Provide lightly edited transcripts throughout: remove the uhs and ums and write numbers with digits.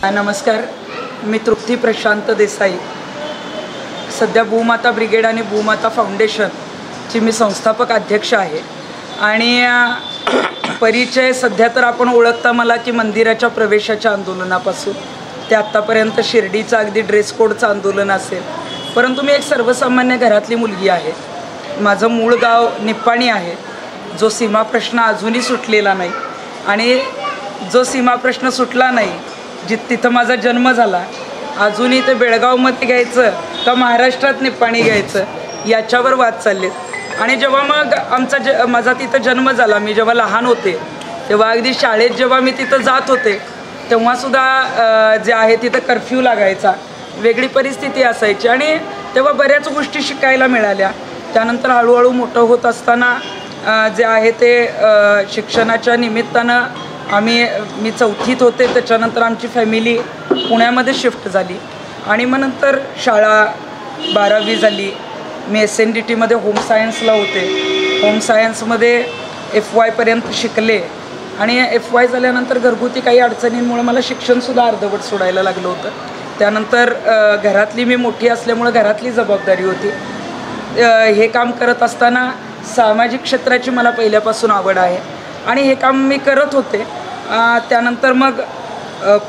नमस्कार, मी तृप्ती प्रशांत देसाई. सध्या भूमाता ब्रिगेड आणि भूमाता फाउंडेशनची मी संस्थापक अध्यक्ष आहे. आणि परिचय सध्या तर आपण ओळखता मला की मंदिराच्या प्रवेशाच्या आंदोलनापासून ते आत्तापर्यंत शिर्डीचं अगदी ड्रेस कोडचं आंदोलन असेल. परंतु मी एक सर्वसामान्य घरातली मुलगी आहे. माझं मूळ गाव निप्पाणी आहे, जो सीमा प्रश्न अजूनही सुटलेला नाही. आणि जो सीमा प्रश्न सुटला नाही, तिथं माझा जन्म झाला, अजूनही ते बेळगावमध्ये घ्यायचं का महाराष्ट्रात निप्पाणी घ्यायचं याच्यावर वाद चाललेत. आणि जेव्हा मग माझा तिथं जन्म झाला, मी जेव्हा लहान होते तेव्हा अगदी शाळेत जेव्हा मी तिथं जात होते तेव्हासुद्धा जे आहे तिथं कर्फ्यू लागायचा, वेगळी परिस्थिती असायची. आणि तेव्हा बऱ्याच गोष्टी शिकायला मिळाल्या. त्यानंतर हळूहळू मोठं होत असताना जे आहे ते शिक्षणाच्या निमित्तानं मी 4थीत होते, त्याच्यानंतर आमची फॅमिली पुण्यामध्ये शिफ्ट झाली. आणि मग नंतर शाळा 12वी झाली. मी SNDTमध्ये होम सायन्सला होते. होम सायन्समध्ये FY पर्यंत शिकले. आणि FY झाल्यानंतर घरगुती काही अडचणींमुळे मला शिक्षणसुद्धा अर्धवट सोडायला लागलं होतं. त्यानंतर घरातली मी मोठी असल्यामुळं घरातली जबाबदारी होती. हे काम करत असताना सामाजिक क्षेत्राची मला पहिल्यापासून आवड आहे आणि हे काम मी करत होते. त्यानंतर मग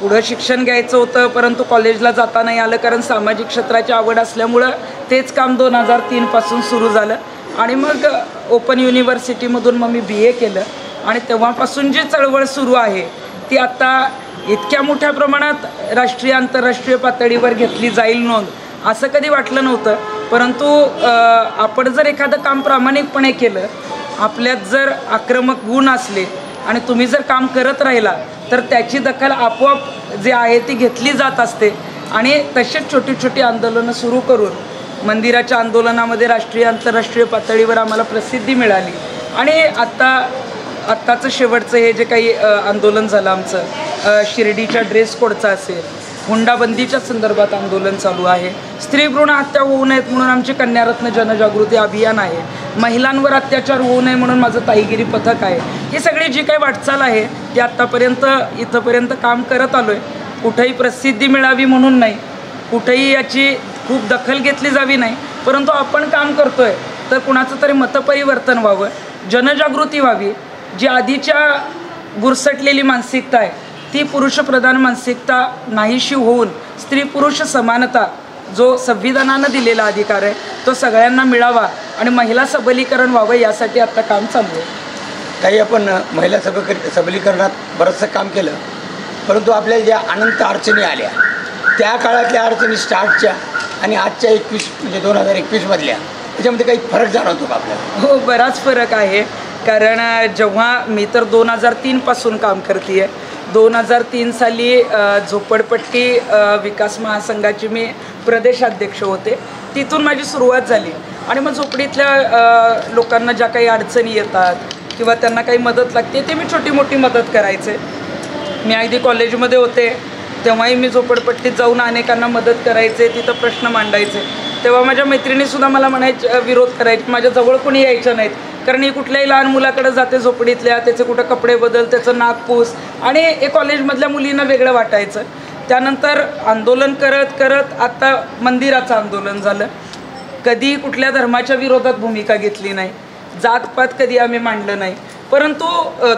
पुढं शिक्षण घ्यायचं होतं, परंतु कॉलेजला जाता नाही आलं कारण सामाजिक क्षेत्राची आवड असल्यामुळं तेच काम 2003 पासून सुरू झालं. आणि मग ओपन युनिव्हर्सिटीमधून मग मी BA केलं. आणि तेव्हापासून जी चळवळ सुरू आहे ती आत्ता इतक्या मोठ्या प्रमाणात राष्ट्रीय आंतरराष्ट्रीय पातळीवर घेतली जाईल नोंद असं कधी वाटलं नव्हतं. परंतु आपण जर एखादं काम प्रामाणिकपणे केलं, आपल्यात जर आक्रमक गुण असले आणि तुम्ही जर काम करत राहिला तर त्याची दखल आपोआप जे आहे ती घेतली जात असते. आणि तसेच छोटी छोटी आंदोलनं सुरू करून मंदिराच्या आंदोलनामध्ये राष्ट्रीय आंतरराष्ट्रीय पातळीवर आम्हाला प्रसिद्धी मिळाली. आणि आत्ताचं शेवटचं हे जे काही आंदोलन झालं आमचं, शिर्डीच्या ड्रेस कोडचं असेल, हुंडाबंदीच्या संदर्भात आंदोलन चालू आहे, स्त्री भ्रूण हत्या होऊ नयेत म्हणून आमची कन्यारत्न जनजागृती अभियान आहे, महिलांवर अत्याचार होऊ नये म्हणून माझं ताईगिरी पथक आहे. ही सगळी जी काही वाटचाल आहे ती आत्तापर्यंत इथंपर्यंत काम करत आलो आहे. कुठेही प्रसिद्धी मिळावी म्हणून नाही, कुठेही याची खूप दखल घेतली जावी नाही, परंतु आपण काम करतो आहे तर कुणाचं तरी मतपरिवर्तन व्हावं, जनजागृती व्हावी. जी आधीच्या बुरसटलेली मानसिकता आहे ती पुरुषप्रधान मानसिकता नाहीशी होऊन स्त्री पुरुष समानता जो संविधानानं दिलेला अधिकार आहे तो सगळ्यांना मिळावा आणि महिला सबलीकरण व्हावं यासाठी आत्ता काम चालू आहे. काही आपण महिला सबलीकरणात बरंचसं काम केलं, परंतु आपल्याला ज्या अनंत अडचणी आल्या त्या काळातल्या अडचणी स्टार्टच्या आणि आजच्या 2021मधल्या त्याच्यामध्ये काही फरक जाणवतो का आपल्याला? हो, बराच फरक आहे. कारण जेव्हा मी तर 2003 पासून काम करते आहे. 2003 साली झोपडपट्टी विकास महासंघाची मी प्रदेशाध्यक्ष होते. तिथून माझी सुरुवात झाली. आणि मग झोपडीतल्या लोकांना ज्या काही अडचणी येतात किंवा त्यांना काही मदत लागते ते मी छोटी मोठी मदत करायचे. मी अगदी कॉलेजमध्ये होते तेव्हाही मी झोपडपट्टीत जाऊन अनेकांना मदत करायचे, तिथं प्रश्न मांडायचे. तेव्हा माझ्या मैत्रिणीसुद्धा मला विरोध करायचे, माझ्या जवळ कोणी यायच्या नाहीत. कारण ही कुठल्याही लहान मुलाकडे जाते झोपडीतल्या, त्याचे कुठं कपडे बदल, त्याचं नागपूस, आणि हे कॉलेजमधल्या मुलींना वेगळं वाटायचं. त्यानंतर आंदोलन करत करत आता मंदिराचं आंदोलन झालं. कधी कुठल्या धर्माच्या विरोधात भूमिका घेतली नाही, जातपात कधी आम्ही मांडलं नाही. परंतु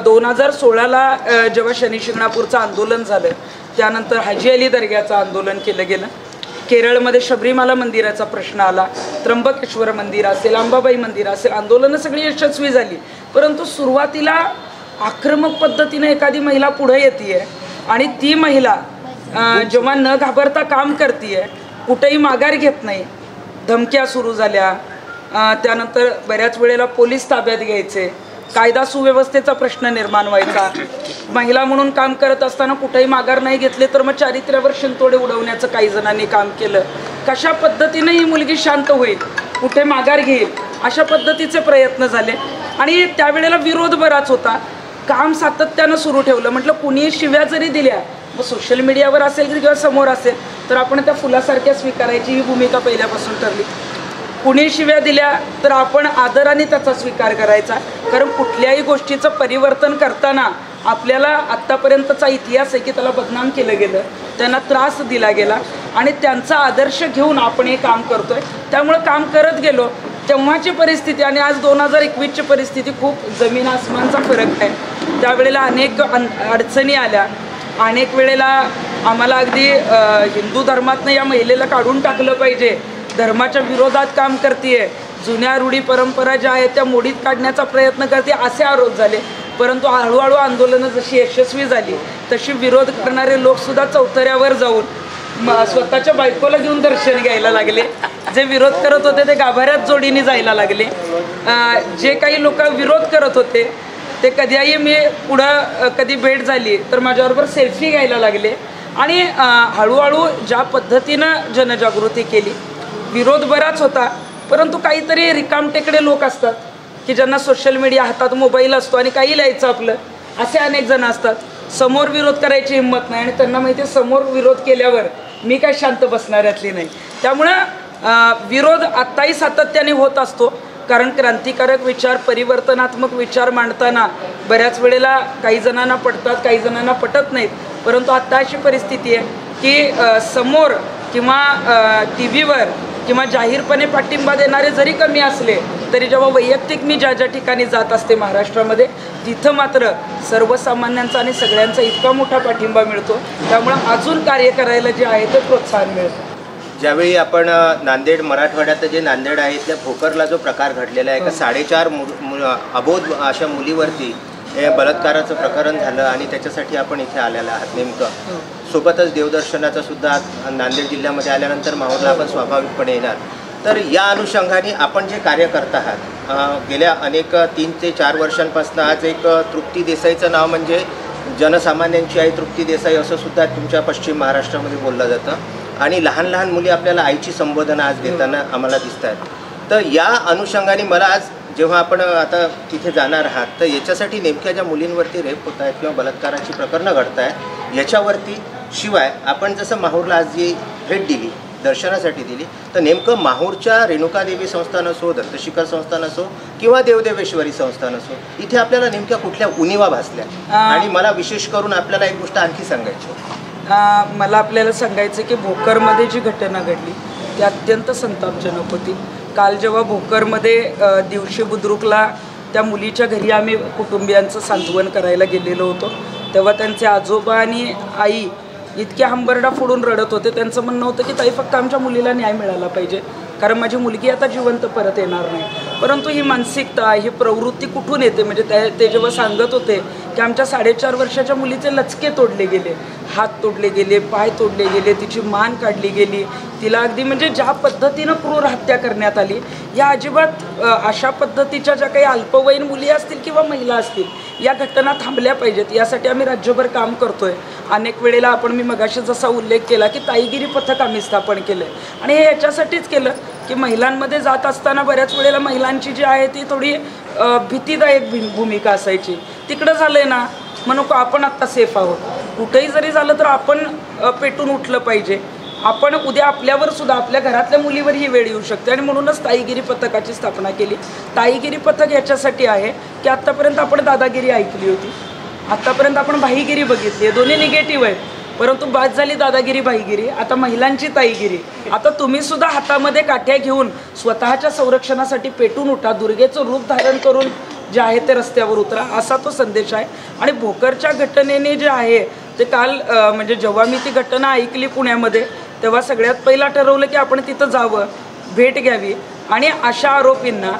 2016ला जेव्हा शनी शिंगणापूरचं आंदोलन झालं त्यानंतर हाजी अली दर्ग्याचं आंदोलन केलं गेलं. केरळमध्ये शबरीमाला मंदिराचा प्रश्न आला, त्र्यंबकेश्वर मंदिर असेल, अंबाबाई मंदिर असेल, आंदोलनं सगळी यशस्वी झाली. परंतु सुरुवातीला आक्रमक पद्धतीने एखादी महिला पुढे येते आणि ती महिला जेव्हा न घाबरता काम करते, कुठेही माघार घेत नाही, धमक्या सुरू झाल्या. त्यानंतर बऱ्याच वेळेला पोलीस ताब्यात घ्यायचे, कायदा सुव्यवस्थेचा प्रश्न निर्माण व्हायचा. महिला म्हणून काम करत असताना कुठेही माघार नाही घेतले तर मग चारित्र्यावर शिंतोडे उडवण्याचं काही जणांनी काम केलं. कशा पद्धतीने ही मुलगी शांत होईल, कुठे माघार घेईल, अशा पद्धतीचे प्रयत्न झाले. आणि त्यावेळेला विरोध बराच होता. काम सातत्यानं सुरू ठेवलं. म्हटलं कुणी शिव्या जरी दिल्या, मग सोशल मीडियावर असेल किंवा समोर असेल तर आपण त्या फुलासारख्या स्वीकारायची ही भूमिका पहिल्यापासून ठरली. कुणी शिव्या दिल्या तर आपण आदराने त्याचा स्वीकार करायचा, कारण कुठल्याही गोष्टीचं परिवर्तन करताना आपल्याला आत्तापर्यंतचा इतिहास आहे की त्याला बदनाम केलं गेलं, त्यांना त्रास दिला गेला आणि त्यांचा आदर्श घेऊन आपण हे काम करतोय. त्यामुळं काम करत गेलो. तेव्हाची परिस्थिती आणि आज 2021ची परिस्थिती खूप जमीन आसमानचा फरक आहे. त्यावेळेला अनेक अडचणी आल्या. अनेक वेळेला आम्हाला अगदी हिंदू धर्मातनं या महिलेला काढून टाकलं पाहिजे, धर्माच्या विरोधात काम करते, जुन्या रूढी परंपरा ज्या आहेत त्या मोडीत काढण्याचा प्रयत्न करते, असे आरोप झाले. परंतु हळूहळू आंदोलनं जशी यशस्वी झाली तशी विरोध करणारे लोकसुद्धा चौतऱ्यावर जाऊन स्वतःच्या बायकोला घेऊन दर्शन घ्यायला लागले. जे विरोध करत होते ते गाभाऱ्यात जोडीने जायला लागले. जे काही लोक विरोध करत होते ते कधीही मी पुढं कधी भेट झाली तर माझ्याबरोबर सेल्फी घ्यायला लागले. आणि हळूहळू ज्या पद्धतीनं जनजागृती केली, विरोध बराच होता, परंतु काहीतरी रिकामटेकडे लोक असतात की ज्यांना सोशल मीडिया, हातात मोबाईल असतो आणि काही लिहायचं आपलं, असे अनेक जण असतात. समोर विरोध करायची हिंमत नाही आणि त्यांना माहिती आहे समोर विरोध केल्यावर मी काय शांत बसणाऱ्यातली नाही. त्यामुळं विरोध आत्ताही सातत्याने होत असतो, कारण क्रांतिकारक विचार, परिवर्तनात्मक विचार मांडताना बऱ्याच वेळेला काही जणांना पटतात, काही जणांना पटत नाहीत. परंतु आत्ता अशी परिस्थिती आहे की समोर किंवा टी व्हीवर किंवा जाहीरपणे पाठिंबा देणारे जरी कमी असले तरी जेव्हा वैयक्तिक मी ज्या ज्या ठिकाणी जात असते महाराष्ट्रामध्ये, तिथं मात्र सर्वसामान्यांचा आणि सगळ्यांचा इतका मोठा पाठिंबा मिळतो. त्यामुळं अजून कार्य करायला जे आहे ते प्रोत्साहन मिळतं. ज्यावेळी आपण नांदेड, मराठवाड्यात जे नांदेड आहे त्या भोकरला जो प्रकार घडलेला आहे, का 4.5 अबोध अशा मुलीवरती हे बलात्काराचं प्रकरण झालं आणि त्याच्यासाठी आपण इथे आलेला आहात नेमकं. सोबतच देवदर्शनाचं सुद्धा नांदेड जिल्ह्यामध्ये आल्यानंतर माहूरला आपण स्वाभाविकपणे येणार. तर या अनुषंगाने आपण जे कार्य करत आहात गेल्या अनेक 3 ते 4 वर्षांपासून, आज एक तृप्ती देसाईचं नाव म्हणजे जनसामान्यांची आई तृप्ती देसाई असं सुद्धा तुमच्या पश्चिम महाराष्ट्रामध्ये बोललं जातं. आणि लहान लहान मुली आपल्याला आईची संबोधन आज देताना आम्हाला दिसत आहेत. तर या अनुषंगाने मला आज जेव्हा आपण आता तिथे जाणार आहात तर याच्यासाठी नेमक्या ज्या मुलींवरती रेप होत आहेत किंवा बलात्काराची प्रकरणं घडत आहेत याच्यावरती, शिवाय आपण जसं माहूरला आज जी भेट दिली, दर्शनासाठी दिली, तर नेमकं माहूरच्या रेणुकादेवी संस्थान असो, दत्तशिखर संस्थान असो किंवा देवदेवेश्वरी संस्थान असो, इथे आपल्याला नेमक्या कुठल्या उणिवा भासल्या? आणि मला विशेष करून आपल्याला एक गोष्ट आणखी सांगायची, मला आपल्याला सांगायचं की भोकरमध्ये जी घटना घडली ती अत्यंत संतापजनक होती. काल जेव्हा भोकरमध्ये दिवशी बुद्रुकला त्या मुलीच्या घरी आम्ही कुटुंबियांचं सांत्वन करायला गेलेलो होतो, तेव्हा त्यांचे आजोबा आणि आई इतके हंबरडा फोडून रडत होते. त्यांचं म्हणणं होतं की ताई, फक्त आमच्या मुलीला न्याय मिळाला पाहिजे, कारण माझी मुलगी आता जिवंत परत येणार नाही. परंतु ही मानसिकता, ही प्रवृत्ती कुठून येते? म्हणजे ते जेव्हा सांगत होते की आमच्या 4.5 वर्षाच्या मुलीचे लचके तोडले गेले, हात तोडले गेले, पाय तोडले गेले, तिची मान काढली गेली, तिला अगदी म्हणजे ज्या पद्धतीनं क्रूर हत्या करण्यात आली, या अजिबात अशा पद्धतीच्या ज्या काही अल्पवयीन मुली असतील किंवा महिला असतील, या घटना थांबल्या पाहिजेत. यासाठी आम्ही राज्यभर काम करतोय. अनेक वेळेला आपण, मी मगाशी जसा उल्लेख केला की ताईगिरी पथक आम्ही स्थापन केलं आहे, आणि हे याच्यासाठीच केलं की महिलांमध्ये जात असताना बऱ्याच वेळेला महिलांची जी आहे ती थोडी भीतीदायक भूमिका असायची. तिकडं झालं आहे ना, म्हणून आपण आत्ता सेफ आहोत. कुठेही जरी झालं तर आपण पेटून उठलं पाहिजे. आपण उद्या आपल्यावर सुद्धा, आपल्या घरातल्या मुलीवर ही वेळ येऊ शकते, आणि म्हणूनच ताईगिरी पथकाची स्थापना केली. ताईगिरी पथक याच्यासाठी आहे की आत्तापर्यंत आपण दादागिरी ऐकली होती, आत्तापर्यंत आपण भाईगिरी बघितली आहे, दोन्ही निगेटिव्ह आहेत. परंतु बाद झाली दादागिरी, भाईगिरी, आता महिलांची ताईगिरी. आता तुम्ही सुद्धा हातामध्ये काठ्या घेऊन स्वतःच्या संरक्षणासाठी पेटून उठा, दुर्गेचं रूप धारण करून जे आहे ते रस्त्यावर उतरा, असा तो संदेश आहे. आणि भोकरच्या घटनेने जे आहे ते काल म्हणजे जेव्हा मी ती घटना ऐकली पुण्यामध्ये, तेव्हा सगळ्यात पहिला ठरवलं की आपण तिथं जावं, भेट घ्यावी, आणि अशा आरोपींना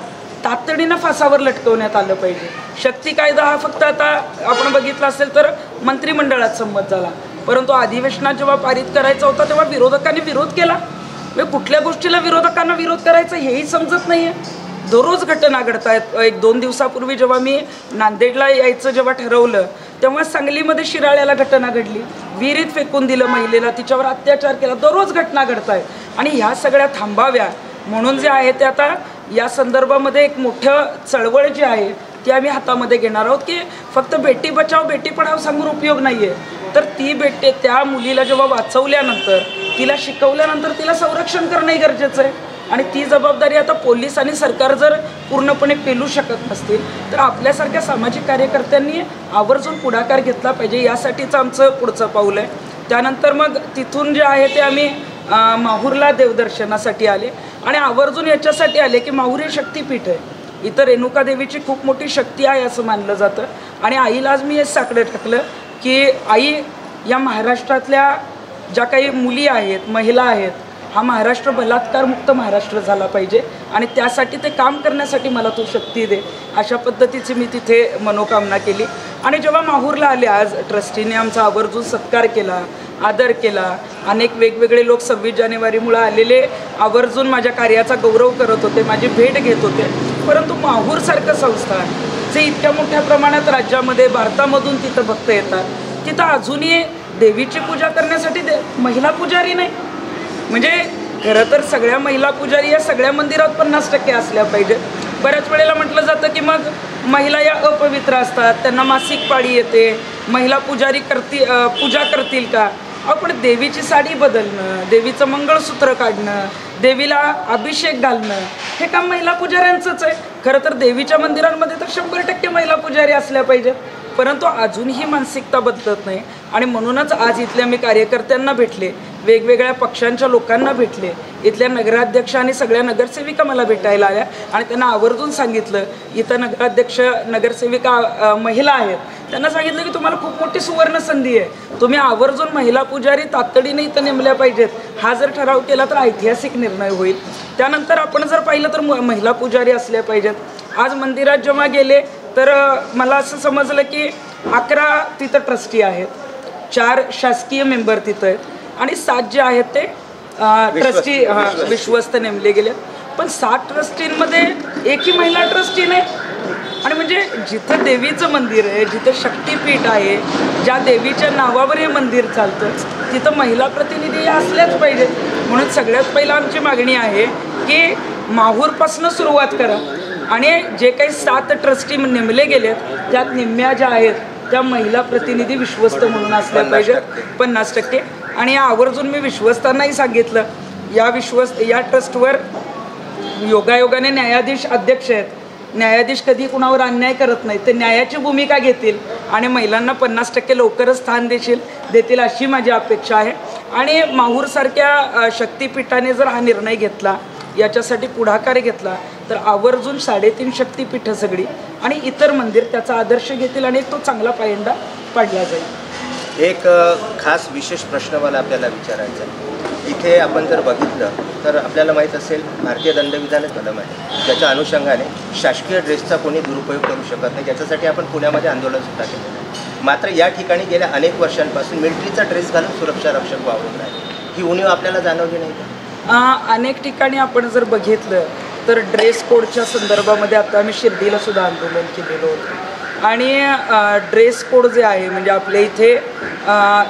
तातडीनं फासावर लटकवण्यात आलं पाहिजे. शक्ती कायदा हा फक्त आता आपण बघितला असेल तर मंत्रिमंडळात संमत झाला, परंतु अधिवेशनात जेव्हा पारित करायचा होता तेव्हा विरोधकांनी विरोध केला. म्हणजे कुठल्या गोष्टीला विरोधकांना विरोध करायचा हेही समजत नाही आहे. दररोज घटना घडत आहेत. 1-2 दिवसापूर्वी जेव्हा मी नांदेडला यायचं जेव्हा ठरवलं तेव्हा सांगलीमध्ये शिराळ्याला घटना घडली, विहिरीत फेकून दिलं महिलेला, तिच्यावर अत्याचार केला. दररोज घटना घडत आहेत, आणि ह्या सगळ्या थांबाव्या म्हणून जे आहे ते आता या संदर्भामध्ये एक मोठं चळवळ जी आहे ती आम्ही हातामध्ये घेणार आहोत. की फक्त बेटी बचाव बेटी पढाव सांगून उपयोग नाही आहे, तर ती त्या मुलीला जेव्हा वाचवल्यानंतर, तिला शिकवल्यानंतर तिला संरक्षण करणंही गरजेचं आहे. आणि ती जबाबदारी आता पोलीस आणि सरकार जर पूर्णपणे पेलू शकत नसतील तर आपल्यासारख्या सामाजिक कार्यकर्त्यांनी आवर्जून पुढाकार घेतला पाहिजे. यासाठीच आमचं पुढचं पाऊल आहे. त्यानंतर मग तिथून जे आहे ते आम्ही माहूरला देवदर्शनासाठी आले आणि आवर्जून याच्यासाठी आले की माहूर हे शक्तिपीठ आहे. इथं रेणुका देवीची खूप मोठी शक्ती आहे असं मानलं जातं आणि आईला आज मी हेच साकडं टाकलं की आई, या महाराष्ट्रातल्या ज्या काही मुली आहेत, महिला आहेत, हा महाराष्ट्र बलात्कारमुक्त महाराष्ट्र झाला पाहिजे आणि त्यासाठी ते काम करण्यासाठी मला तू शक्ती दे, अशा पद्धतीची मी तिथे मनोकामना केली. आणि जेव्हा माहूरला आले, आज ट्रस्टीने आमचा आवर्जून सत्कार केला, आदर केला. अनेक वेगवेगळे लोक 26 जानेवारीमुळे आलेले आवर्जून माझ्या कार्याचा गौरव करत होते, माझी भेट घेत होते. परंतु माहूरसारखं संस्थान जे इतक्या मोठ्या प्रमाणात राज्यामध्ये, भारतामधून तिथं भक्त येतात, तिथं अजूनही देवीची पूजा करण्यासाठी महिला पुजारी नाही. म्हणजे खरं तर सगळ्या महिला पुजारी या सगळ्या मंदिरात 50% असल्या पाहिजे. बऱ्याच वेळेला म्हटलं जातं की मग महिला या अपवित्र असतात, त्यांना मासिक पाळी येते, महिला पुजारी पूजा करतील का? आपण देवीची साडी बदलणं, देवीचं मंगळसूत्र काढणं, देवीला अभिषेक घालणं, हे काम महिला पुजाऱ्यांचंच आहे. खरं तर देवीच्या मंदिरांमध्ये तर 100% महिला पुजारी असल्या पाहिजेत. परंतु अजूनही मानसिकता बदलत नाही आणि म्हणूनच आज इथल्या मी कार्यकर्त्यांना भेटले, वेगवेगळ्या पक्षांच्या लोकांना भेटले, इथल्या नगराध्यक्ष आणि सगळ्या नगरसेविका मला भेटायला आल्या आणि त्यांना आवर्जून सांगितलं, इथं नगराध्यक्ष नगरसेविका महिला आहेत, त्यांना सांगितलं की तुम्हाला खूप मोठी सुवर्ण संधी आहे, तुम्ही आवर्जून महिला पुजारी तातडीने इथं नेमल्या पाहिजेत. हा जर ठराव केला तर ऐतिहासिक निर्णय होईल. त्यानंतर आपण जर पाहिलं तर महिला पुजारी असल्या पाहिजेत. आज मंदिरात जेव्हा गेले तर मला असं समजलं की 11 तिथं ट्रस्टी आहेत, 4 शासकीय मेंबर तिथं आहेत आणि 7 जे आहेत ते ट्रस्टी विश्वस्त नेमले गेले. पण 7 ट्रस्टींमध्ये एकही महिला ट्रस्टी नाही. आणि म्हणजे जिथं देवीचं मंदिर आहे, जिथं शक्तिपीठ आहे, ज्या देवीच्या नावावर हे मंदिर चालतं, तिथं महिला प्रतिनिधी असल्याच पाहिजे. म्हणून सगळ्यात पहिला आमची मागणी आहे की माहूरपासून सुरुवात करा आणि जे काही 7 ट्रस्टी नेमले गेलेत त्यात निम्म्या ज्या आहेत त्या महिला प्रतिनिधी विश्वस्त म्हणून असल्या पाहिजेत 50%. आणि आवर्जून मी विश्वस्तांनाही सांगितलं, या ट्रस्टवर योगायोगाने न्यायाधीश अध्यक्ष आहेत, न्यायाधीश कधी कुणावर अन्याय करत नाहीत, ते न्यायाची भूमिका घेतील आणि महिलांना 50% लवकरच स्थान देतील अशी माझी अपेक्षा आहे. आणि माहूरसारख्या शक्तिपीठाने जर हा निर्णय घेतला, याच्यासाठी पुढाकार घेतला तर आवर्जून 3.5 शक्तिपीठं सगळी आणि इतर मंदिर त्याचा आदर्श घेतील आणि तो चांगला पायंडा पाडला जाईल. एक खास विशेष प्रश्न मला आपल्याला विचारायचा आहे. इथे आपण जर बघितलं तर आपल्याला माहीत असेल भारतीय दंडविधान कलम आहे, त्याच्या अनुषंगाने शासकीय ड्रेसचा कोणी दुरुपयोग करू शकत नाही, ज्याच्यासाठी आपण पुण्यामध्ये आंदोलनसुद्धा केलेलं आहे. मात्र या ठिकाणी गेल्या अनेक वर्षांपासून मिलिटरीचा ड्रेस घालून सुरक्षा रक्षक वावरत आहे. ही उणीव आपल्याला जाणवली नाही का? अनेक ठिकाणी आपण जर बघितलं तर ड्रेस कोडच्या संदर्भामध्ये आता आम्ही शिर्डीला सुद्धा आंदोलन केलेलं होतं आणि ड्रेस कोड जे आहे म्हणजे आपल्या इथे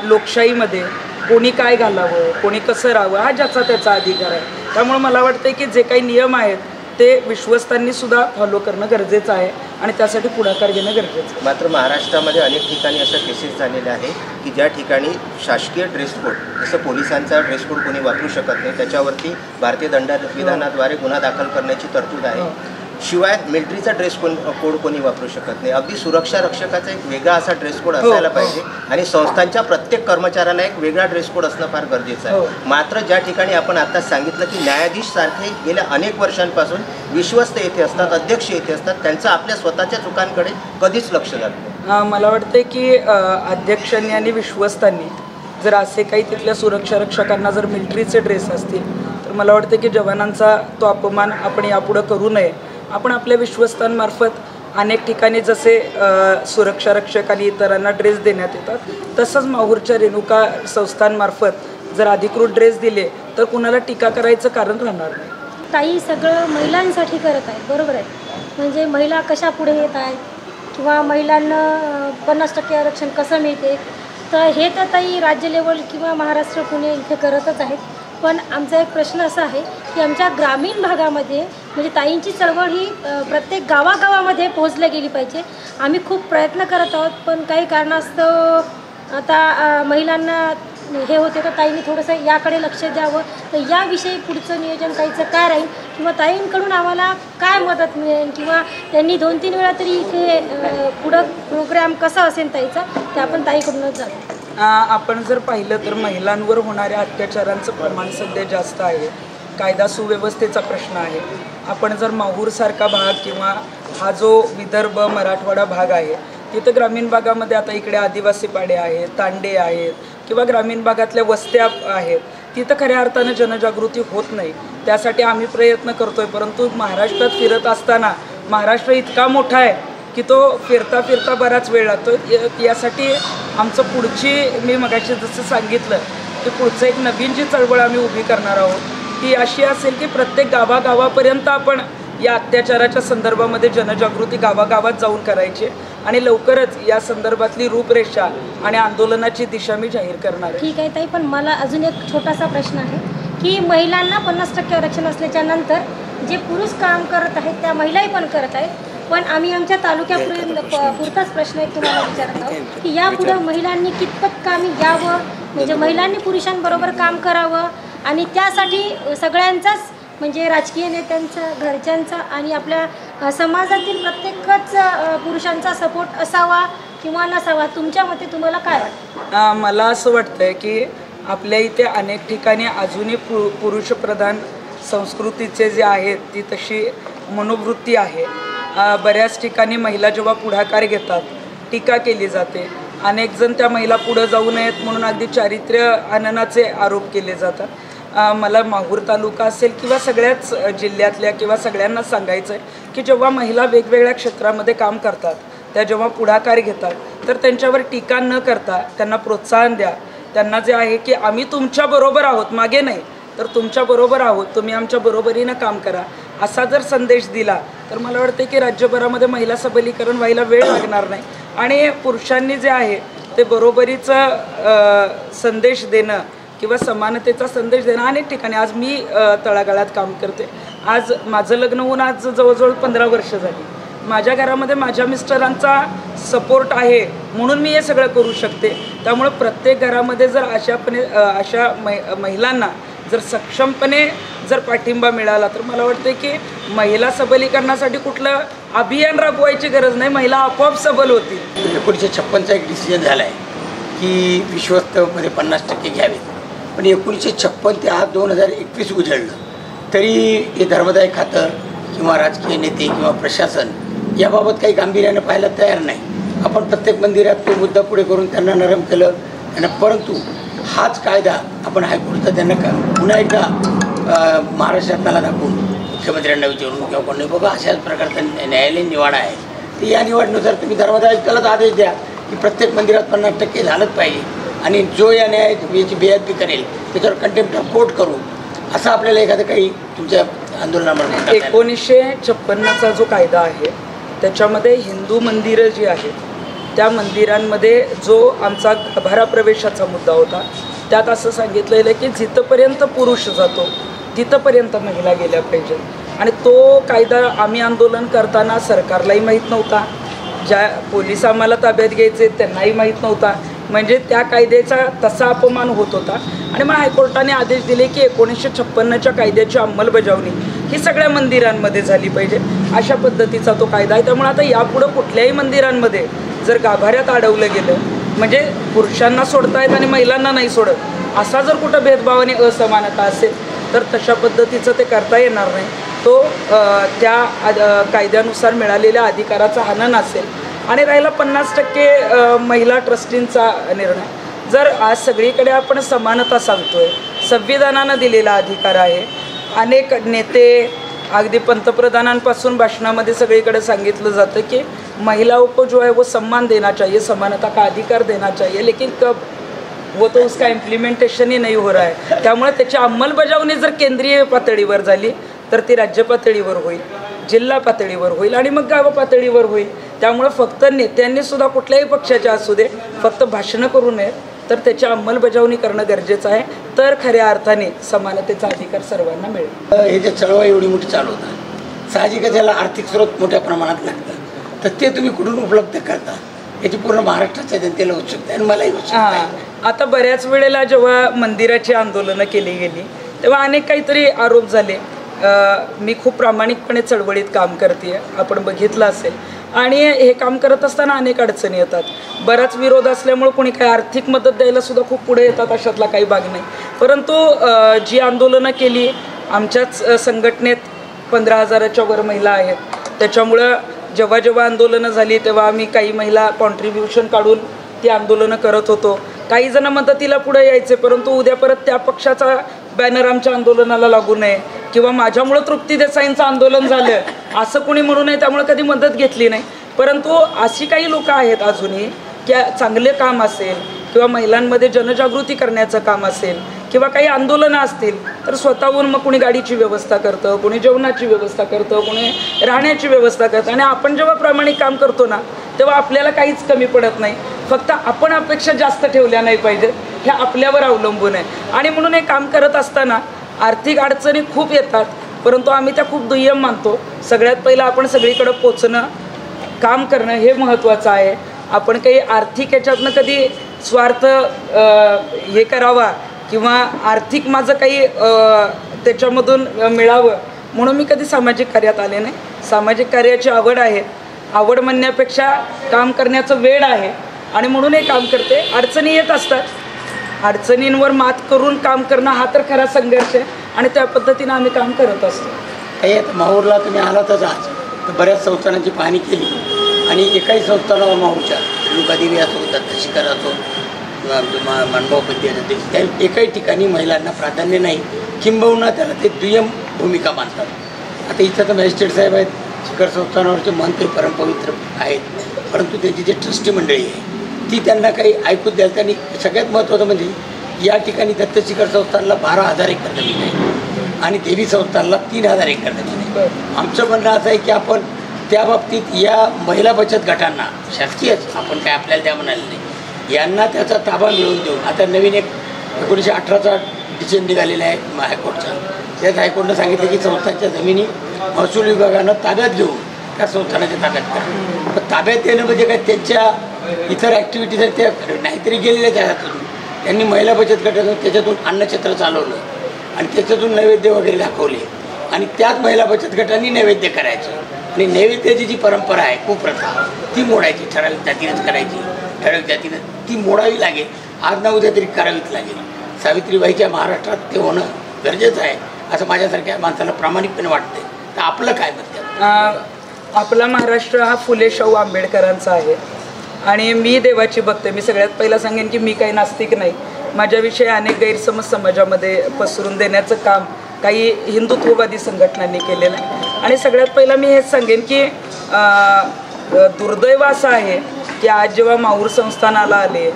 लोकशाहीमध्ये कोणी काय घालावं, कोणी कसं राहावं हा ज्याचा त्याचा अधिकार आहे. त्यामुळे मला वाटतं की जे काही नियम आहेत ते विश्वस्तांनी सुद्धा फॉलो करणं गरजेचं आहे आणि त्यासाठी पुढाकार घेणं गरजेचं आहे. मात्र महाराष्ट्रामध्ये अनेक ठिकाणी अशा केसेस झालेल्या आहे की ज्या ठिकाणी शासकीय ड्रेस कोड, जसं पोलिसांचा ड्रेस कोड कोणी वापरू शकत नाही, त्याच्यावरती भारतीय दंडविधानाद्वारे गुन्हा दाखल करण्याची तरतूद आहे. शिवाय मिलिटरीचा ड्रेस कोड कोणी वापरू शकत नाही. अगदी सुरक्षा रक्षकाचा एक वेगळा असा ड्रेस कोड असायला पाहिजे आणि संस्थांच्या प्रत्येक कर्मचाऱ्याला एक वेगळा ड्रेस कोड असणं फार गरजेचं आहे. मात्र ज्या ठिकाणी आपण आता सांगितलं की न्यायाधीश सारखे गेल्या अनेक वर्षांपासून विश्वस्त येथे असतात, अध्यक्ष येथे असतात, त्यांचं आपल्या स्वतःच्या चुकांकडे कधीच लक्ष जात नाही. मला वाटतं की अध्यक्षांनी आणि विश्वस्तांनी जर असे काही तिथल्या सुरक्षा रक्षकांना जर मिलिटरीचे ड्रेस असतील तर मला वाटतं की जवानांचा तो अपमान आपण यापुढं करू नये. आपण आपल्या विश्वस्तांमार्फत अनेक ठिकाणी जसे सुरक्षा रक्षक आणि इतरांना ड्रेस देण्यात येतात तसंच माहूरच्या रेणुका संस्थांमार्फत जर अधिकृत ड्रेस दिले तर कुणाला टीका करायचं कारण राहणार नाही. ताई सगळं महिलांसाठी करत आहे, बरोबर आहे. म्हणजे महिला कशा पुढे येत आहेत किंवा महिलांना 50% आरक्षण कसं मिळते तर हे तर ताई राज्य लेवल किंवा महाराष्ट्र पुणे इथे करतच आहेत. पण आमचा एक प्रश्न असा आहे की आमच्या ग्रामीण भागामध्ये म्हणजे ताईंची चळवळ ही प्रत्येक गावागावामध्ये पोहोचली गेली पाहिजे. आम्ही खूप प्रयत्न करत आहोत पण काही कारणास्तव आता महिलांना हे होते तर ताईंनी थोडंसं याकडे लक्ष द्यावं. तर याविषयी पुढचं नियोजन ताईचं काय राहील किंवा ताईंकडून आम्हाला काय मदत मिळेल किंवा त्यांनी 2-3 वेळा तरी इथे पुढं प्रोग्राम कसा असेल ताईचा ते आपण ताईकडूनच जातो. आपण जर पाहिलं तर महिलांवर होणाऱ्या अत्याचारांचं प्रमाण सध्या जास्त आहे. कायदा सुव्यवस्थेचा प्रश्न आहे. आपण जर माहूरसारखा भाग किंवा हा जो विदर्भ मराठवाडा भाग आहे तिथं ग्रामीण भागामध्ये आता इकडे आदिवासी पाडे आहेत, तांडे आहेत किंवा ग्रामीण भागातल्या वस्त्या आहेत, तिथं खऱ्या अर्थानं जनजागृती होत नाही. त्यासाठी आम्ही प्रयत्न करतोय. परंतु महाराष्ट्रात फिरत असताना महाराष्ट्र इतका मोठा आहे की तो फिरता फिरता बराच वेळ लागतो. यासाठी आमचं पुढची मी मगाशी जसं सांगितलं की पुढचं एक नवीन जी चळवळ आम्ही उभी करणार आहोत ती अशी असेल की प्रत्येक गावागावापर्यंत आपण या अत्याचाराच्या संदर्भामध्ये जनजागृती गावागावात जाऊन करायची आणि लवकरच या संदर्भातली रूपरेषा आणि आंदोलनाची दिशा मी जाहीर करणार आहे. ठीक आहे ताई, पण मला अजून एक छोटासा प्रश्न आहे की महिलांना 50% आरक्षण असल्याच्या नंतर जे पुरुष काम करत आहेत त्या महिलाही पण करत आहेत, पण आम्ही आमच्या तालुक्यापर्यंत पुरताच प्रश्न एक तुम्हाला विचारत आहोत की यापुढं महिलांनी कितपत कामी यावं, म्हणजे महिलांनी पुरुषांबरोबर काम करावं आणि त्यासाठी सगळ्यांचाच म्हणजे राजकीय नेत्यांचा, घरच्यांचा आणि आपल्या समाजातील प्रत्येकच पुरुषांचा सपोर्ट असावा किंवा नसावा, तुमच्या मते तुम्हाला काय वाटतं? मला असं वाटतं की आपल्या इथे अनेक ठिकाणी अजूनही पुरुषप्रधान संस्कृतीचे जे आहेत ती तशी मनोवृत्ती आहे. बऱ्याच ठिकाणी महिला जेव्हा पुढाकार घेतात टीका केली जाते. अनेक जण त्या महिला पुढं जाऊ नयेत म्हणून अगदी चारित्र्य हननाचे आरोप केले जातात. मला माहूर तालुका असेल किंवा सगळ्याच जिल्ह्यातल्या किंवा सगळ्यांना सांगायचं आहे की जेव्हा महिला वेगवेगळ्या क्षेत्रामध्ये काम करतात त्या जेव्हा पुढाकार घेतात तर त्यांच्यावर टीका न करता त्यांना प्रोत्साहन द्या. त्यांना जे आहे की आम्ही तुमच्याबरोबर आहोत, मागे नाही तर तुमच्याबरोबर आहोत, तुम्ही आमच्या बरोबरीनं काम करा, असा जर संदेश दिला तर मला वाटतं की राज्यभरामध्ये महिला सबलीकरण व्हायला वेळ लागणार नाही. आणि पुरुषांनी जे आहे ते बरोबरीचा संदेश देणं किंवा समानतेचा संदेश देणं अनेक ठिकाणी. आज मी तळागाळात काम करते. आज माझं लग्न होऊन आज जवळजवळ 15 वर्ष झाली. माझ्या घरामध्ये माझ्या मिस्टरांचा सपोर्ट आहे म्हणून मी हे सगळं करू शकते. त्यामुळे प्रत्येक घरामध्ये जर अशा महिलांना जर सक्षमपणे जर पाठिंबा मिळाला तर मला वाटतं की महिला सबलीकरणासाठी कुठलं अभियान राबवायची गरज नाही, महिला आपोआप सबल होतील. 1956चा एक डिसिजन झाला आहे की विश्वस्तमध्ये 50% घ्यावेत, पण 1956 ते आज 2021 उजळलं तरी हे धर्मदाय खातं किंवा राजकीय नेते किंवा प्रशासन याबाबत काही गांभीर्यानं पाहायला तयार नाही. आपण प्रत्येक मंदिरात तो मुद्दा पुढे करून त्यांना नरम केलं आणि परंतु हाच कायदा आपण हायकोर्टचा त्यांना पुन्हा एकदा महाराष्ट्र शासनाला दाखवून मुख्यमंत्र्यांना विचारून किंवा कोणी बाबा अशाच प्रकारचा न्यायालयीन निवाडा आहे तर या निवडणुसार तुम्ही धर्मदाय आयुक्तालाच आदेश द्या की प्रत्येक मंदिरात 50% झालंच पाहिजे आणि जो या याची बेअदबी करेल त्याच्यावर कंटेम्प्ट ऑफ कोर्ट करू असं आपल्याला एखादं काही तुमच्या आंदोलनामध्ये. 1956चा जो कायदा आहे त्याच्यामध्ये हिंदू मंदिरं जी आहेत त्या मंदिरांमध्ये जो आमचा गाभारा प्रवेशाचा मुद्दा होता त्यात असं सांगितलेलं आहे की जिथपर्यंत पुरुष जातो तिथपर्यंत महिला गेल्या पाहिजेत. आणि तो कायदा आम्ही आंदोलन करताना सरकारलाही माहीत नव्हता, ज्या पोलीस आम्हाला ताब्यात घ्यायचे त्यांनाही माहीत नव्हता. म्हणजे त्या कायद्याचा तसा अपमान होत होता आणि मग हायकोर्टाने आदेश दिले की 1956च्या कायद्याची अंमलबजावणी ही सगळ्या मंदिरांमध्ये झाली पाहिजे, अशा पद्धतीचा तो कायदा आहे. त्यामुळे आता यापुढं कुठल्याही मंदिरांमध्ये जर गाभाऱ्यात अडवलं गेलं म्हणजे पुरुषांना सोडतायत आणि महिलांना नाही सोडत असा जर कुठं भेदभावाने असमानता असेल तर तशा पद्धतीचं ते करता येणार नाही. तो त्या कायद्यानुसार मिळालेल्या अधिकाराचा हनन असेल. आणि राहिला 50% महिला ट्रस्टींचा निर्णय, जर आज सगळीकडे आपण समानता सांगतोय, संविधानानं दिलेला अधिकार आहे. अनेक नेते अगदी पंतप्रधानांपासून भाषणामध्ये सगळीकडे सांगितलं जातं की महिलाओं को जो है वो सम्मान देना चाहिए, समानता का अधिकार देना चाहिए, लेकिन कब वो तो उसका इम्प्लिमेंटेशन ही नहीं हो रहा है. त्यामुळे त्याची अंमलबजावणी जर केंद्रीय पातळीवर झाली तर ती राज्य पातळीवर होईल, जिल्हा पातळीवर होईल आणि मग गाव पातळीवर होईल. त्यामुळे फक्त नेत्यांनी सुद्धा कुठल्याही पक्षाच्या असू दे फक्त भाषणं करू नयेत तर त्याची अंमलबजावणी करणं गरजेचं आहे. तर खऱ्या अर्थाने समानतेचा अधिकार सर्वांना मिळेल. हे जे चळवळ एवढी मोठी चालू होतात साहजिकच याला आर्थिक स्रोत मोठ्या प्रमाणात लागतं तर ते तुम्ही कुठून उपलब्ध करता याची पूर्ण महाराष्ट्राच्या जनतेला उत्सुकता आहे आणि मलाही उत्सुकता आहे. आता बऱ्याच वेळेला जेव्हा मंदिराची आंदोलनं केली गेली तेव्हा अनेक काहीतरी आरोप झाले. मी खूप प्रामाणिकपणे चळवळीत काम करते, आपण बघितलं असेल. आणि हे काम करत असताना अनेक अडचणी येतात. बराच विरोध असल्यामुळे कोणी काही आर्थिक मदत द्यायला सुद्धा खूप पुढे येतात, अशातला काही भाग नाही. परंतु जी आंदोलनं केली, आमच्याच संघटनेत 15,000च्या वर महिला आहेत. त्याच्यामुळं जेव्हा जेव्हा आंदोलनं झाली तेव्हा आम्ही काही महिला कॉन्ट्रीब्युशन काढून ती आंदोलनं करत होतो. काही जण मदतीला पुढे यायचे, परंतु उद्या परत त्या पक्षाचा बॅनर आमच्या आंदोलनाला लागू नये किंवा माझ्यामुळं तृप्ती देसाईंचं आंदोलन झालं असं कोणी म्हणू नये, त्यामुळे कधी मदत घेतली नाही. परंतु अशी काही लोक आहेत अजूनही की चांगले काम असेल किंवा महिलांमध्ये जनजागृती करण्याचं काम असेल किंवा काही आंदोलनं असतील तर स्वतःहून मग कोणी गाडीची व्यवस्था करतं, कोणी जेवणाची व्यवस्था करतं, कोणी राहण्याची व्यवस्था करतं. आणि आपण जेव्हा प्रामाणिक काम करतो ना तेव्हा आपल्याला काहीच कमी पडत नाही. फक्त आपण अपेक्षा जास्त ठेवल्या नाही पाहिजेत, हे आपल्यावर अवलंबून आहे. आणि म्हणून हे काम करत असताना आर्थिक अडचणी खूप येतात, परंतु आम्ही त्या खूप दुय्यम मानतो. सगळ्यात पहिलं आपण सगळीकडं पोचणं, काम करणं हे महत्त्वाचं आहे. आपण काही आर्थिक याच्यातनं कधी स्वार्थ हे करावा किंवा आर्थिक माझं काही त्याच्यामधून मिळावं म्हणून मी कधी सामाजिक कार्यात आले नाही. सामाजिक कार्याची आवड आहे, आवड म्हणण्यापेक्षा काम करण्याचं वेळ आहे आणि म्हणून हे काम करते. अडचणी येत असतात, अडचणींवर मात करून काम करणं हा तर खरा संघर्ष आहे आणि त्या पद्धतीनं आम्ही काम करत असतो. काही आता माहूरला तुम्ही आलातच आज, तर बऱ्याच संस्थानांची पाहणी केली आणि एकाही संस्थानावर माहूरच्या रेणुकादेवी असो, दत्तशिखर असो, मानभाव पंचायत, त्या एकाही ठिकाणी महिलांना प्राधान्य नाही, किंबहुना त्याला ते दुय्यम भूमिका मानतात. आता इथं तर मॅजिस्ट्रेट साहेब आहेत, शिखर संस्थानावरचे महंत परमपवित्र आहेत, परंतु त्यांची जी ट्रस्टी मंडळी आहे ती त्यांना काही ऐकू द्यायला. त्यांनी सगळ्यात महत्त्वाचं म्हणजे या ठिकाणी दत्तशिखर संस्थानला 12,000 एकर जमीन आहे आणि देवी संस्थानला 3,000 एकर जमीन आहे. आमचं म्हणणं असं आहे की आपण त्या बाबतीत या महिला बचत गटांना, शासकीयच आपण काय आपल्याला त्या म्हणाले नाही, यांना त्याचा ताबा मिळवून देऊ. आता नवीन एक 1918चा डिसिजन निघालेला आहे हायकोर्टचा. त्यात हायकोर्टनं सांगितलं की संस्थांच्या जमिनी महसूल विभागानं ताब्यात घेऊन त्या संस्थानाच्या ताब्यात करा. पण ताब्यात देणं म्हणजे काय, त्यांच्या इतर ॲक्टिव्हिटीज आहेत त्या नाहीतरी गेलेल्या त्यातून त्यांनी महिला बचत गटातून त्याच्यातून अन्नछत्र चालवलं आणि त्याच्यातून नैवेद्य वगैरे दाखवले आणि त्याच महिला बचत गटांनी नैवेद्य करायचं. आणि नैवेद्याची जी परंपरा आहे, कुप्रथा, ती मोडायची, ठराविक जातीनंच करायची, ठराविक जातीनं ती मोडावी लागेल. आज ना उद्या तरी करावीच लागेल. सावित्रीबाईच्या महाराष्ट्रात ते होणं गरजेचं आहे असं माझ्यासारख्या माणसाला प्रामाणिकपणे वाटते. तर आपलं काय म्हणते? आपला महाराष्ट्र हा फुले शाहू आंबेडकरांचा आहे आणि मी देवाची भक्त. मी सगळ्यात पहिला सांगेन की मी काही नास्तिक नाही. माझ्याविषयी अनेक गैरसमज समाजामध्ये पसरून देण्याचं काम काही हिंदुत्ववादी संघटनांनी केलेलं आहे. आणि सगळ्यात पहिला मी हेच सांगेन की दुर्दैव असं आहे की आज जेव्हा माहूर संस्थानाला आले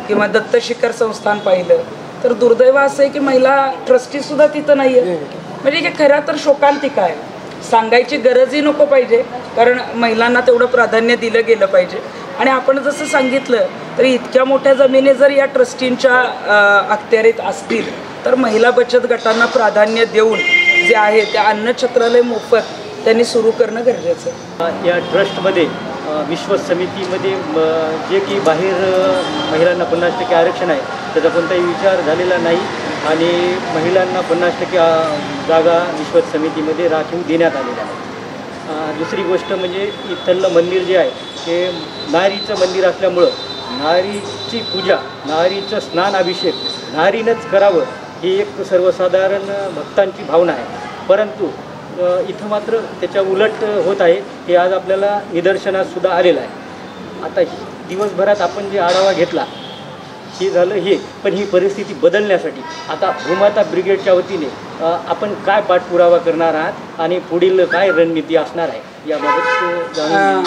किंवा दत्तशिखर संस्थान पाहिलं तर दुर्दैव असं आहे की महिला ट्रस्टीसुद्धा तिथं नाही आहे. म्हणजे हे खरं तर शोकांतिका आहे. सांगायची गरजही नको पाहिजे, कारण महिलांना तेवढं प्राधान्य दिलं गेलं पाहिजे. आणि आपण जसं सांगितलं तर इतक्या मोठ्या जमिनी जर या ट्रस्टींच्या अखत्यारीत असतील तर महिला बचत गटांना प्राधान्य देऊन जे आहे त्या अन्नछत्रालय मोफत त्यांनी सुरू करणं गरजेचं आहे. या ट्रस्टमध्ये विश्वास समितीमध्ये जे की बाहेर महिलांना 50% आरक्षण आहे त्याचा कोणताही विचार झालेला नाही आणि महिलांना 50% जागा विश्वास समितीमध्ये राखीव देण्यात आलेल्या आहेत. दुसरी गोष्ट म्हणजे इथलं मंदिर जे आहे ते नारीचं मंदिर असल्यामुळं नारीची पूजा, नारीचं स्नान अभिषेक नारीनंच करावं ही एक सर्वसाधारण भक्तांची भावना आहे. परंतु इथं मात्र त्याच्या उलट होत आहे हे आज आपल्याला निदर्शनात सुद्धा आलेलं आहे. आता दिवसभरात आपण जे आढावा घेतला हे झालं हे, पण ही परिस्थिती बदलण्यासाठी आता भूमाता ब्रिगेडच्या वतीने आपण काय पाठपुरावा करणार आहात आणि पुढील काय रणनीती असणार आहे याबाबत जाणून.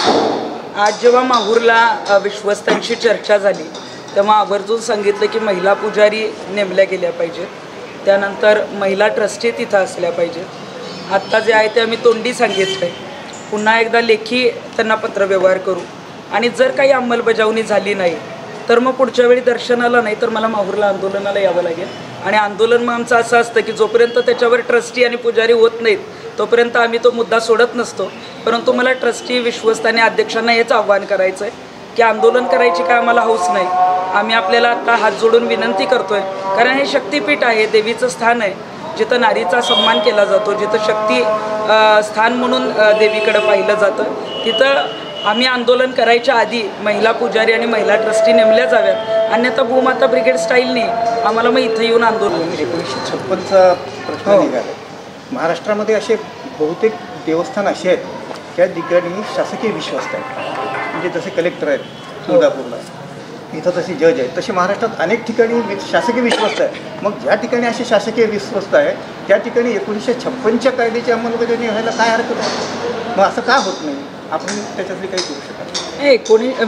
आज जेव्हा माहूरला विश्वस्तांशी चर्चा झाली तेव्हा आवर्जून सांगितलं की महिला पुजारी नेमल्या गेल्या पाहिजेत, त्यानंतर महिला ट्रस्टी तिथं असल्या पाहिजेत. आत्ता जे आहे ते आम्ही तोंडी सांगितलं आहे, पुन्हा एकदा लेखी त्यांना पत्रव्यवहार करू आणि जर काही अंमलबजावणी झाली नाही तर मग पुढच्या वेळी दर्शनाला नाही तर मला माहूरला आंदोलनाला यावं लागेल. आणि आंदोलन मग आमचं असं असतं की जोपर्यंत त्याच्यावर ट्रस्टी आणि पुजारी होत नाहीत तोपर्यंत आम्ही तो मुद्दा सोडत नसतो. परंतु मला ट्रस्टी, विश्वस्त आणि अध्यक्षांना हेच आव्हान करायचं आहे की आंदोलन करायची काय आम्हाला हौस नाही. आम्ही आपल्याला आता हात जोडून विनंती करतोय, कारण हे शक्तिपीठ आहे, देवीचं स्थान आहे, जिथं नारीचा सन्मान केला जातो, जिथं शक्ती स्थान म्हणून देवीकडे पाहिलं जातं. तिथं आम्ही आंदोलन करायच्या आधी महिला पुजारी आणि महिला ट्रस्टी नेमल्या जाव्यात, अन्यथा भूमाता ब्रिगेड स्टाईलने आम्हाला मग इथं येऊन आंदोलन. 1956चा प्रश्न निघाला. महाराष्ट्रामध्ये असे बहुतेक देवस्थान असे आहेत त्या ठिकाणी शासकीय विश्वस्त आहेत, म्हणजे जसे कलेक्टर आहेत तुळजापूरला, इथं तसे जज आहेत, तसे महाराष्ट्रात अनेक ठिकाणी शासकीय विश्वस्त आहे. मग ज्या ठिकाणी असे शासकीय विश्वस्त आहे त्या ठिकाणी 1956च्या कायद्याची अंमलबजावणी व्हायला काय हरकत आहे? मग असं का होत नाही? आपण त्याच्यातली काही करू शकत नाही.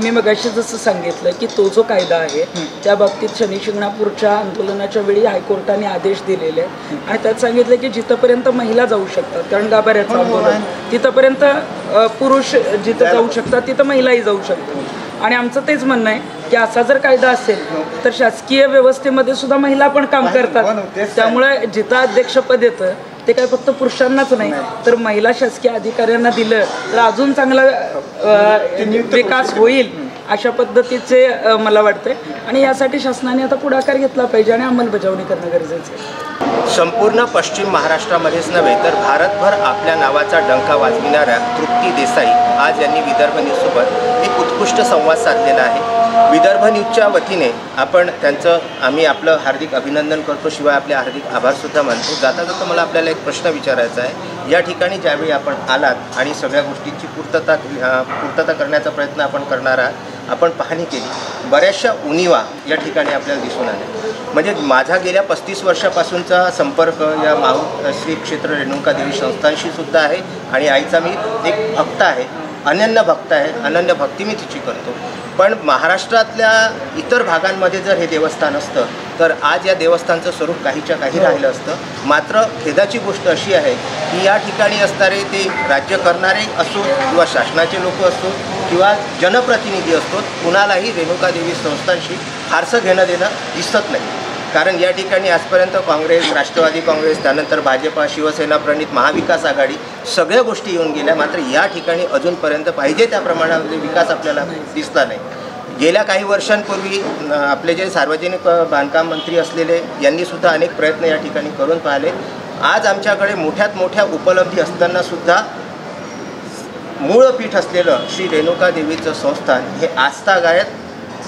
मी मगाशी जसं सांगितलं की तो जो कायदा आहे त्या बाबतीत शनी शिंगणापूरच्या आंदोलनाच्या वेळी हायकोर्टाने आदेश दिलेले आहेत आणि त्यात सांगितलं की जिथंपर्यंत महिला जाऊ शकतात, कारण गाभाऱ्याचं आंदोलन तिथंपर्यंत पुरुष जिथं जाऊ शकतात तिथं महिलाही जाऊ शकतात. आणि आमचं तेच म्हणणं आहे की असा जर कायदा असेल तर शासकीय व्यवस्थेमध्ये सुद्धा महिला पण काम करतात. त्यामुळे जिथं अध्यक्षपद येतं ते काय फक्त पुरुषांनाच नाही तर महिला शासकीय अधिकाऱ्यांना दिलं तर अजून चांगला विकास होईल अशा पद्धतीचे मला वाटते. आणि यासाठी शासनाने आता पुढाकार घेतला पाहिजे आणि अंमलबजावणी करणं गरजेचं आहे. संपूर्ण पश्चिम महाराष्ट्रामध्येच नव्हे तर भारतभर आपल्या नावाचा डंका वाजविणाऱ्या तृप्ती देसाई आज यांनी विदर्भ न्यूजसोबत एक उत्कृष्ट संवाद साधलेला आहे. विदर्भ न्यूजच्या वतीने आम्ही आपलं हार्दिक अभिनंदन करतो, शिवाय आपले हार्दिक आभारसुद्धा मानतो. जाता जाता मला आपल्याला एक प्रश्न विचारायचा आहे. या ठिकाणी ज्यावेळी आपण आलात आणि सगळ्या गोष्टींची पूर्तता करण्याचा प्रयत्न आपण करणार आहात, आपण पाहणी केली, बऱ्याचशा उणिवा या ठिकाणी आपल्याला दिसून आल्या. म्हणजे माझा गेल्या 35 वर्षापासूनचा संपर्क या माहूर श्री क्षेत्र रेणुका देवी संस्थांशी सुद्धा आहे आणि आईचा मी एक भक्त आहे, अनन्य भक्त आहे, अनन्य भक्ती मी तिची करतो. पण महाराष्ट्रातल्या इतर भागांमध्ये जर हे देवस्थान असतं तर आज या देवस्थानचं स्वरूप काहीच्या काही राहिलं असतं. मात्र खेदाची गोष्ट अशी आहे की या ठिकाणी असणारे ते राज्य करणारे असो किंवा शासनाचे लोक असो किंवा जनप्रतिनिधी असतो, कुणालाही रेणुका देवी संस्थांशी फारसं घेणं देणं दिसत नाही. कारण या ठिकाणी आजपर्यंत काँग्रेस, राष्ट्रवादी काँग्रेस, त्यानंतर भाजपा, शिवसेना प्रणित महाविकास आघाडी सगळ्या गोष्टी येऊन गेल्या, मात्र या ठिकाणी अजूनपर्यंत पाहिजे त्या प्रमाणामध्ये विकास आपल्याला दिसला नाही. गेल्या काही वर्षांपूर्वी आपले जे सार्वजनिक बांधकाम मंत्री असलेले यांनीसुद्धा अनेक प्रयत्न या ठिकाणी करून पाहिले. आज आमच्याकडे मोठ्यात मोठ्या उपलब्धी असतानासुद्धा मूळ पीठ असलेलं श्री रेणुका देवीचं संस्थान हे आस्थागायत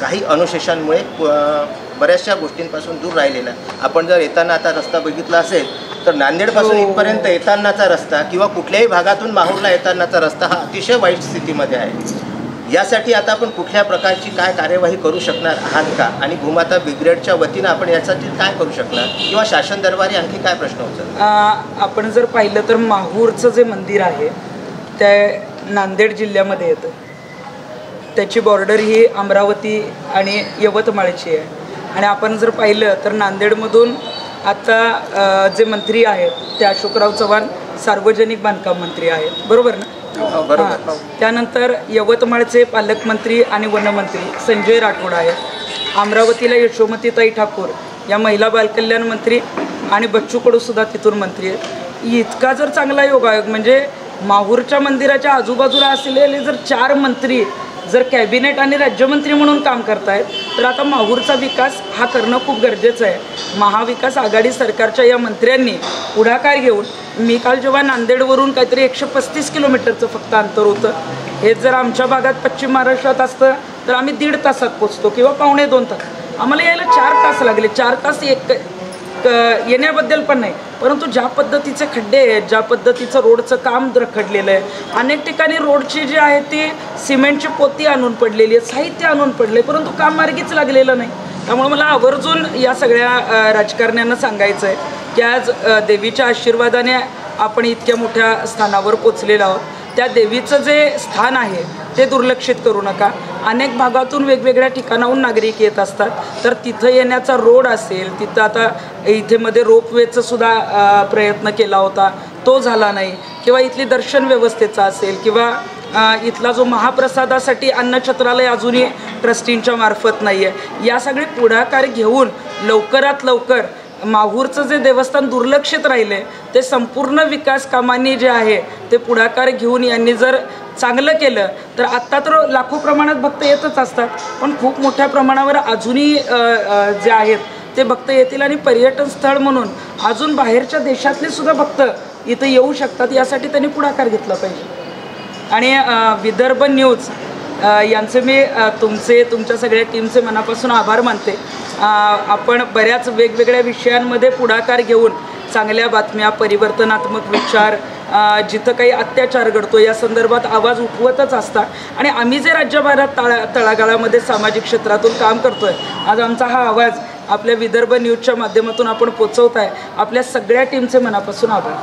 काही अनुशेषांमुळे बऱ्याचशा गोष्टींपासून दूर राहिलेला आहे. आपण जर येताना आता रस्ता बघितला असेल तर नांदेडपासून इथपर्यंत येतानाचा रस्ता किंवा कुठल्याही भागातून माहूरला येतानाचा रस्ता हा अतिशय वाईट स्थितीमध्ये आहे. यासाठी आता आपण कुठल्या प्रकारची काय कार्यवाही करू शकणार आहात का? आणि भूमाता ब्रिगेडच्या वतीनं आपण यासाठी काय करू शकणार किंवा शासन दरबारी आणखी काय प्रश्न होतात? आपण जर पाहिलं तर माहूरचं जे मंदिर आहे ते नांदेड जिल्ह्यामध्ये येतं. त्याची बॉर्डर ही अमरावती आणि यवतमाळची आहे. आणि आपण जर पाहिलं तर नांदेडमधून आता जे मंत्री आहेत ते अशोकराव चव्हाण सार्वजनिक बांधकाम मंत्री आहेत, बरोबर ना? बरोबर. त्यानंतर यवतमाळचे पालकमंत्री आणि वनमंत्री संजय राठोड आहेत. अमरावतीला यशोमतीताई ठाकूर या महिला बालकल्याण मंत्री आणि बच्चू कडूसुद्धा तिथून मंत्री आहेत. इतका जर चांगला योगायोग म्हणजे माहूरच्या मंदिराच्या आजूबाजूला असलेले जर 4 मंत्री जर कॅबिनेट आणि राज्यमंत्री म्हणून काम करतायत तर आता माहूरचा विकास हा करणं खूप गरजेचं आहे. महाविकास आघाडी सरकारच्या या मंत्र्यांनी पुढाकार घेऊन मी काल जेव्हा नांदेडवरून काहीतरी 135 किलोमीटरचं फक्त अंतर होतं, हे जर आमच्या भागात पश्चिम महाराष्ट्रात असतं तर आम्ही 1.5 तासात पोचतो किंवा 2.25 तास. आम्हाला यायला 4 तास लागले. 4 तास येण्याबद्दल पण नाही, परंतु ज्या पद्धतीचे खड्डे आहेत, ज्या पद्धतीचं रोडचं काम रखडलेलं आहे, अनेक ठिकाणी रोडची जी आहे ती सिमेंटची पोती आणून पडलेली आहे, साहित्य आणून पडले, परंतु काम मार्गीच लागलेलं नाही. त्यामुळे मला आवर्जून या सगळ्या राजकारण्यांना सांगायचं आहे की आज देवीच्या आशीर्वादाने आपण इतक्या मोठ्या स्थानावर पोचलेलो आहोत. त्या देवीचं जे स्थान आहे ते दुर्लक्षित करू नका. अनेक भागातून वेगवेगळ्या ठिकाणाहून नागरिक येत असतात, तर तिथं येण्याचा रोड असेल, तिथं आता इथे मध्ये रोपवेचं सुद्धा प्रयत्न केला होता, तो झाला नाही. किंवा इथली दर्शन व्यवस्थेचा असेल किंवा इथला जो महाप्रसादासाठी अन्नछत्रालय अजूनही ट्रस्टींच्या मार्फत नाही आहे. या सगळे पुढाकार घेऊन लवकरात लवकर माहूरचं जे देवस्थान दुर्लक्षित राहिले ते संपूर्ण विकास कामांनी जे आहे ते पुढाकार घेऊन यांनी जर चांगलं केलं तर आत्ता तर लाखो प्रमाणात भक्त येतच असतात, पण खूप मोठ्या प्रमाणावर अजूनही जे आहेत ते भक्त येतील आणि पर्यटन स्थळ म्हणून अजून बाहेरच्या देशातले सुद्धा भक्त इथं येऊ शकतात, यासाठी त्यांनी पुढाकार घेतला पाहिजे. आणि विदर्भ न्यूज यांचे मी तुमच्या सगळ्या टीमचे मनापासून आभार मानते. आपण बऱ्याच वेगवेगळ्या विषयांमध्ये पुढाकार घेऊन चांगल्या बातम्या, परिवर्तनात्मक विचार, जिथं काही अत्याचार घडतो या संदर्भात आवाज उठवतच असतात. आणि आम्ही जे राज्यभरात तळागाळामध्ये सामाजिक क्षेत्रातून काम करतोय, आज आमचा हा आवाज आपल्या विदर्भ न्यूजच्या माध्यमातून आपण पोचवत आहे. आपल्या सगळ्या टीमचे मनापासून आभार.